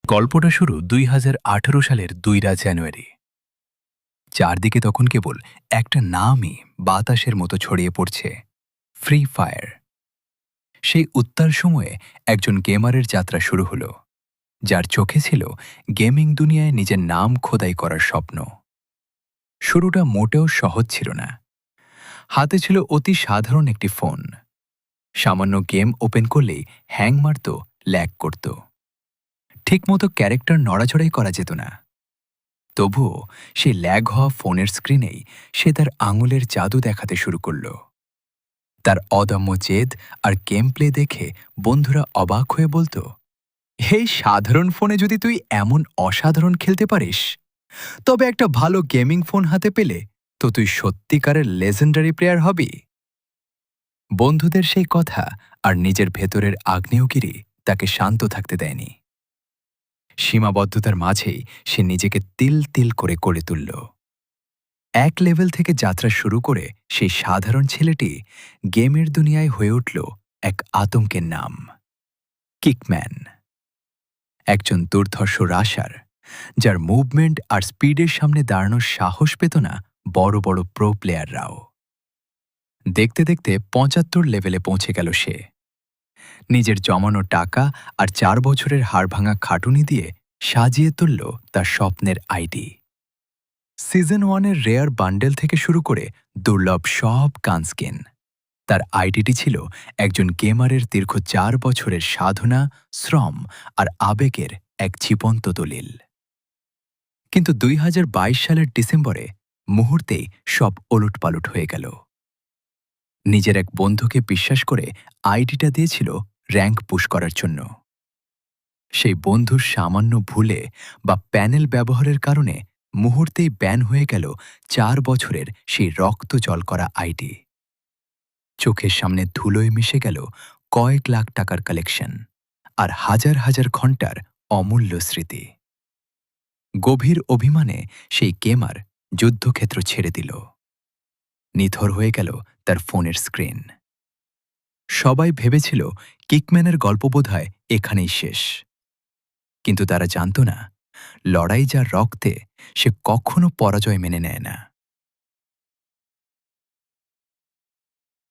গল্পটা শুরু ২০১৮ সালের ২রা জানুয়ারি। চারদিকে তখন কেবল একটা নামই বাতাসের মতো ছড়িয়ে পড়ছে, ফ্রি ফায়ার। সেই উত্তাল সময়ে একজন গেমারের যাত্রা শুরু হলো, যার চোখে ছিল গেমিং দুনিয়ায় নিজের নাম খোদাই করার স্বপ্ন। শুরুটা মোটেও সহজ ছিল না। হাতে ছিল অতি সাধারণ একটি ফোন। সামান্য গেম ওপেন করলেই হ্যাং মারত, ল্যাগ করত। ঠিকমতো ক্যারেক্টার নড়াচড়াই করা যেত না। তবুও সেই ল্যাগ হওয়া ফোনের স্ক্রিনেই সে তার আঙুলের জাদু দেখাতে শুরু করল। তার অদম্য জেদ আর গেম প্লে দেখে বন্ধুরা অবাক হয়ে বলতো, এই সাধারণ ফোনে যদি তুই এমন অসাধারণ খেলতে পারিস, তবে একটা ভালো গেমিং ফোন হাতে পেলে তো তুই সত্যিকারের লেজেন্ডারি প্লেয়ার হবি। বন্ধুদের সেই কথা আর নিজের ভেতরের আগ্নেয়গিরি তাকে শান্ত থাকতে দেয়নি। সীমাবদ্ধতার মাঝেই সে নিজেকে তিল তিল করে গড়ে তুলল। এক লেভেল থেকে যাত্রা শুরু করে সেই সাধারণ ছেলেটি গেমের দুনিয়ায় হয়ে উঠল এক আতঙ্কের নাম, কিকম্যান। একজন দুর্ধর্ষ রাশার, যার মুভমেন্ট আর স্পিডের সামনে দাঁড়ানোর সাহস পেত না বড় বড় প্রো প্লেয়াররাও। দেখতে দেখতে ৭৫ লেভেলে পৌঁছে গেল সে। নিজের জমানো টাকা আর ৪ বছরের হাড়ভাঙা খাটুনি দিয়ে সাজিয়ে তুলল তার স্বপ্নের আইডি। সিজন 1-এর রেয়ার বান্ডেল থেকে শুরু করে দুর্লভ সব গানস্কিন। তার আইডিটি ছিল একজন গেমারের দীর্ঘ ৪ বছরের সাধনা, শ্রম আর আবেগের এক জীবন্ত দলিল। কিন্তু ২০২২ সালের ডিসেম্বরে মুহূর্তেই সব ওলটপালট হয়ে গেল। নিজের এক বন্ধুকে বিশ্বাস করে আইডিটা দিয়েছিল র্যাঙ্ক পুশ করার জন্য। সেই বন্ধুর সামান্য ভুলে বা প্যানেল ব্যবহারের কারণে মুহূর্তেই ব্যান হয়ে গেল ৪ বছরের সেই রক্ত জল করা আইডি। চোখের সামনে ধুলোয় মিশে গেল কয়েক লাখ টাকার কালেকশন আর হাজার হাজার ঘণ্টার অমূল্য স্মৃতি। গভীর অভিমানে সেই গেমার যুদ্ধক্ষেত্র ছেড়ে দিল। নিথর হয়ে গেল তার ফোনের স্ক্রিন। সবাই ভেবেছিল কিকম্যানের গল্প বোধহয় এখানেই শেষ। কিন্তু তারা জানত না, লড়াই যার রক্তে, সে কখনো পরাজয় মেনে নেয় না।